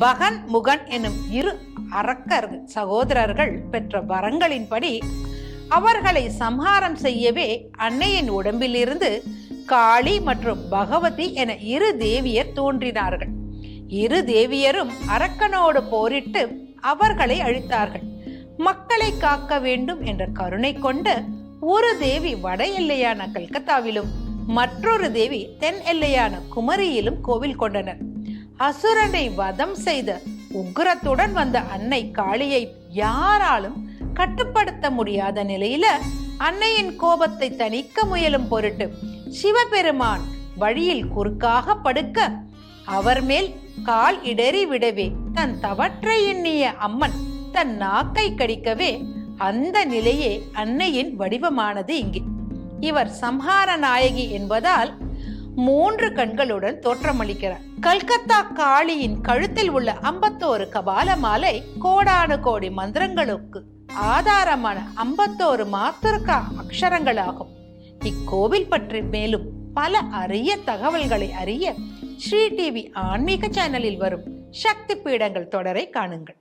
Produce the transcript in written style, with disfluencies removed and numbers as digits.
பகன் முகன் எனும் இரு அரக்கர் சகோதரர்கள் பெற்ற வரங்களின்படி அவர்களை சம்ஹாரம் செய்யவே அன்னையின் உடம்பிலிருந்து காளி மற்றும் பகவதி என இரு தேவியர் தோன்றினார்கள். இரு தேவியரும் அரக்கனோடு போரிட்டு அவர்களை அழித்தார்கள். மக்களை காக்க வேண்டும் என்ற கருணை கொண்ட ஒரு தேவி வட எல்லையான கல்கத்தாவிலும் மற்றொரு தேவி தென் எல்லையான குமரியிலும் கோவில் கொண்டனர். அசுரனை வதம் செய்த உக்கிரத்துடன் வந்த அன்னை காளியை யாராலும் கட்டுப்படுத்த முடியாத நிலையில அன்னையின் கோபத்தை தணிக்க முயலும் பொருட்டு சிவபெருமான் வழியில் குறுக்காக படுக்க அவர் மேல் கால் இடறி விடவே தன் தவற்றை எண்ணிய அம்மன் தன் நாக்கை கடிக்கவே அந்த நிலையே அன்னையின் வடிவமானது இங்கே. இவர் சம்ஹார நாயகி என்பதால் 3 கண்களுடன் தோற்றமளிக்கிறார். கல்கத்தா காளியின் கழுத்தில் உள்ள 51 கபால மாலை கோடானு கோடி மந்திரங்களுக்கு ஆதாரமான 51 மாத்திருக்கா அக்ஷரங்களாகும். இக்கோவில் பற்றி மேலும் பல அரிய தகவல்களை அறிய ஸ்ரீ டிவி ஆன்மீக சேனலில் வரும் சக்தி பீடங்கள் தொடரை காணுங்கள்.